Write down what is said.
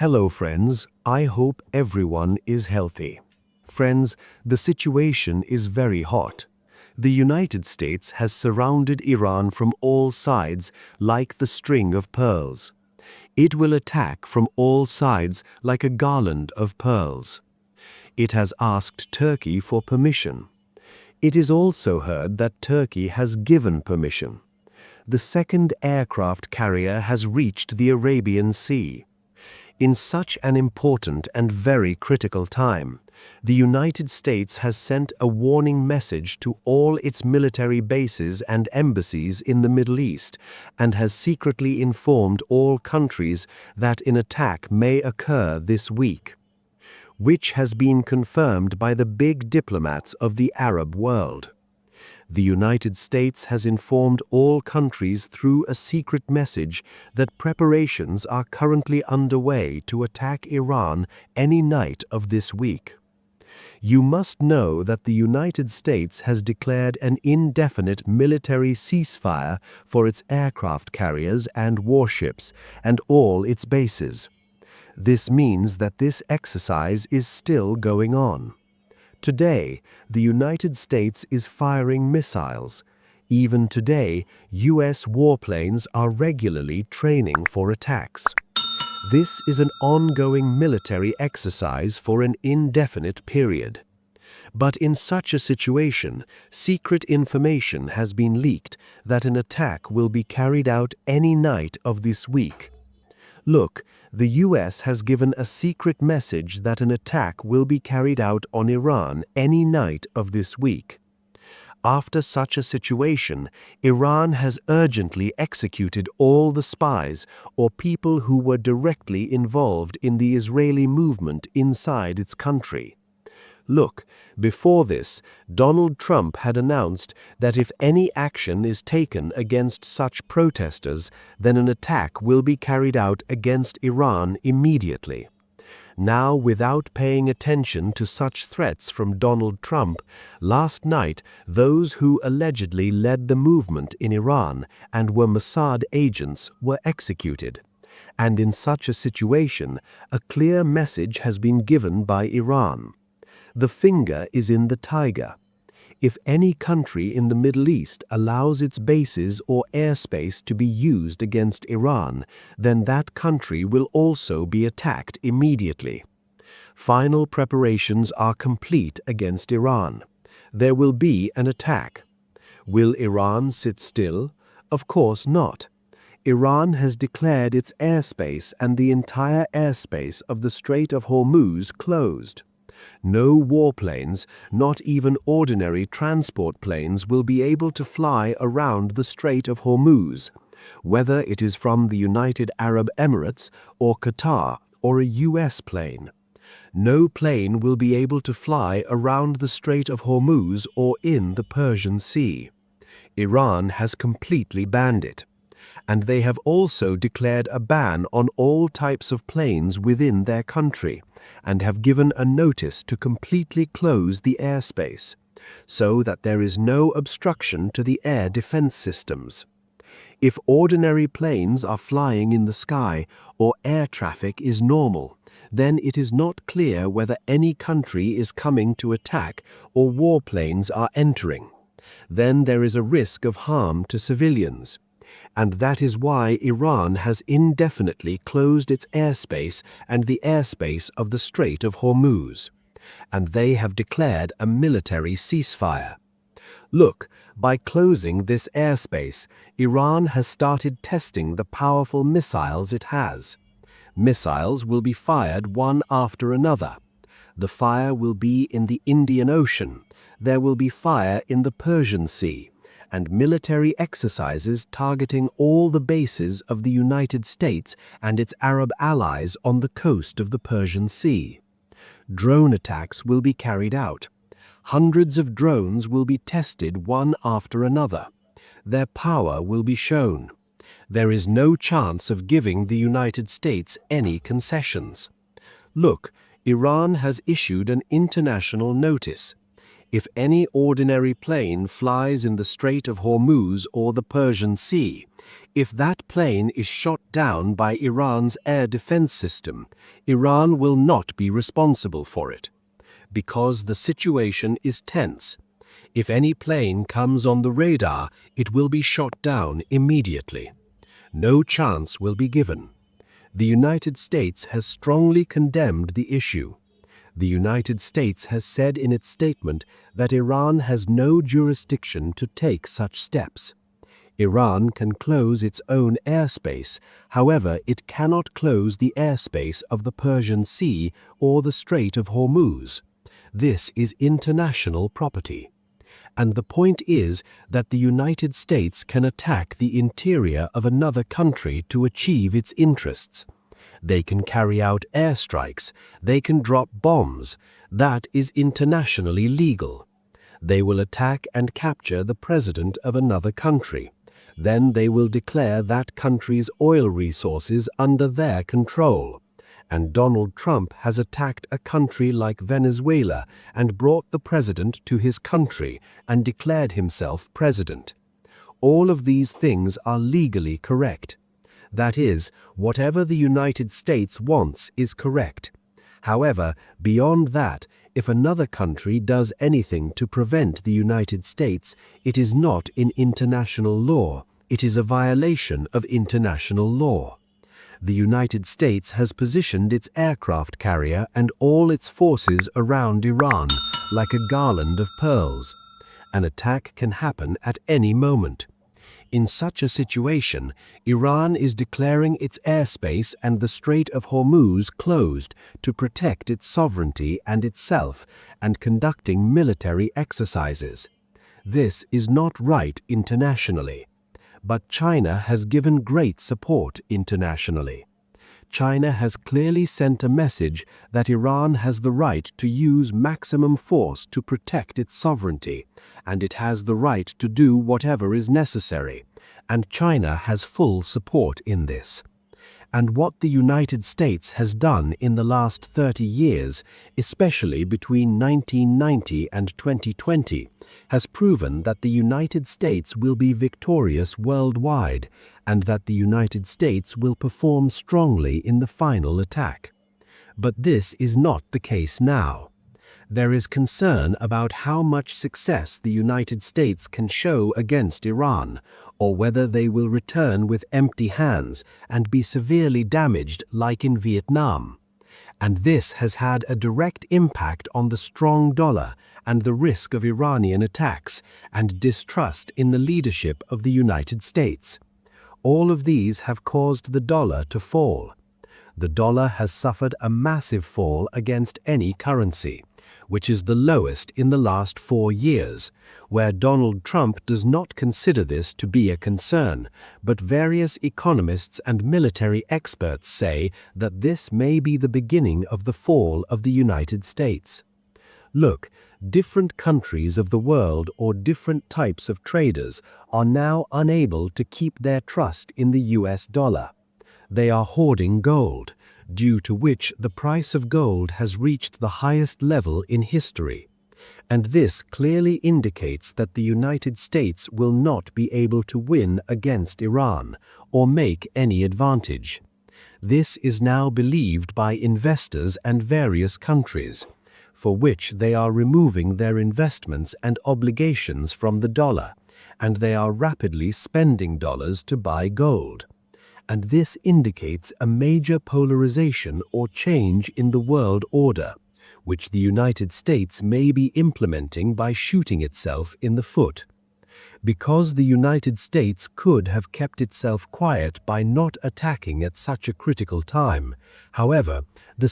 Hello friends, I hope everyone is healthy. Friends, the situation is very hot. The United States has surrounded Iran from all sides like the string of pearls. It will attack from all sides like a garland of pearls. It has asked Turkey for permission. It is also heard that Turkey has given permission. The second aircraft carrier has reached the Arabian Sea. In such an important and very critical time, the United States has sent a warning message to all its military bases and embassies in the Middle East and has secretly informed all countries that an attack may occur this week, which has been confirmed by the big diplomats of the Arab world. The United States has informed all countries through a secret message that preparations are currently underway to attack Iran any night of this week. You must know that the United States has declared an indefinite military ceasefire for its aircraft carriers and warships and all its bases. This means that this exercise is still going on. Today, the United States is firing missiles. Even today, US warplanes are regularly training for attacks. This is an ongoing military exercise for an indefinite period. But in such a situation, secret information has been leaked that an attack will be carried out any night of this week. Look, the US has given a secret message that an attack will be carried out on Iran any night of this week. After such a situation, Iran has urgently executed all the spies or people who were directly involved in the Israeli movement inside its country. Look, before this, Donald Trump had announced that if any action is taken against such protesters, then an attack will be carried out against Iran immediately. Now, without paying attention to such threats from Donald Trump, last night those who allegedly led the movement in Iran and were Mossad agents were executed. And in such a situation, a clear message has been given by Iran. The finger is in the tiger. If any country in the Middle East allows its bases or airspace to be used against Iran, then that country will also be attacked immediately. Final preparations are complete against Iran. There will be an attack. Will Iran sit still? Of course not. Iran has declared its airspace and the entire airspace of the Strait of Hormuz closed. No warplanes, not even ordinary transport planes, will be able to fly around the Strait of Hormuz, whether it is from the United Arab Emirates or Qatar or a US plane. No plane will be able to fly around the Strait of Hormuz or in the Persian Sea. Iran has completely banned it. And they have also declared a ban on all types of planes within their country, and have given a notice to completely close the airspace, so that there is no obstruction to the air defense systems. If ordinary planes are flying in the sky or air traffic is normal, then it is not clear whether any country is coming to attack or warplanes are entering. Then there is a risk of harm to civilians. And that is why Iran has indefinitely closed its airspace and the airspace of the Strait of Hormuz. And they have declared a military ceasefire. Look, by closing this airspace, Iran has started testing the powerful missiles it has. Missiles will be fired one after another. The fire will be in the Indian Ocean. There will be fire in the Persian Sea, and military exercises targeting all the bases of the United States and its Arab allies on the coast of the Persian Sea. Drone attacks will be carried out. Hundreds of drones will be tested one after another. Their power will be shown. There is no chance of giving the United States any concessions. Look, Iran has issued an international notice. If any ordinary plane flies in the Strait of Hormuz or the Persian Sea, if that plane is shot down by Iran's air defense system, Iran will not be responsible for it. Because the situation is tense. If any plane comes on the radar, it will be shot down immediately. No chance will be given. The United States has strongly condemned the issue. The United States has said in its statement that Iran has no jurisdiction to take such steps. Iran can close its own airspace, however, it cannot close the airspace of the Persian Sea or the Strait of Hormuz. This is international property. And the point is that the United States can attack the interior of another country to achieve its interests. They can carry out airstrikes, they can drop bombs. That is internationally legal. They will attack and capture the president of another country. Then they will declare that country's oil resources under their control. And Donald Trump has attacked a country like Venezuela and brought the president to his country and declared himself president. All of these things are legally correct. That is, whatever the United States wants is correct. However, beyond that, if another country does anything to prevent the United States, it is not in international law. It is a violation of international law. The United States has positioned its aircraft carrier and all its forces around Iran like a garland of pearls. An attack can happen at any moment. In such a situation, Iran is declaring its airspace and the Strait of Hormuz closed to protect its sovereignty and itself and conducting military exercises. This is not right internationally. But China has given great support internationally. China has clearly sent a message that Iran has the right to use maximum force to protect its sovereignty, and it has the right to do whatever is necessary, and China has full support in this. And what the United States has done in the last 30 years, especially between 1990 and 2020, has proven that the United States will be victorious worldwide and that the United States will perform strongly in the final attack. But this is not the case now. There is concern about how much success the United States can show against Iran, or whether they will return with empty hands and be severely damaged like in Vietnam. And this has had a direct impact on the strong dollar and the risk of Iranian attacks and distrust in the leadership of the United States. All of these have caused the dollar to fall. The dollar has suffered a massive fall against any currency, which is the lowest in the last 4 years, where Donald Trump does not consider this to be a concern, but various economists and military experts say that this may be the beginning of the fall of the United States. Look, different countries of the world or different types of traders are now unable to keep their trust in the US dollar. They are hoarding gold, due to which the price of gold has reached the highest level in history. And this clearly indicates that the United States will not be able to win against Iran or make any advantage. This is now believed by investors and various countries, for which they are removing their investments and obligations from the dollar, and they are rapidly spending dollars to buy gold. And this indicates a major polarization or change in the world order, which the United States may be implementing by shooting itself in the foot. Because the United States could have kept itself quiet by not attacking at such a critical time. However, the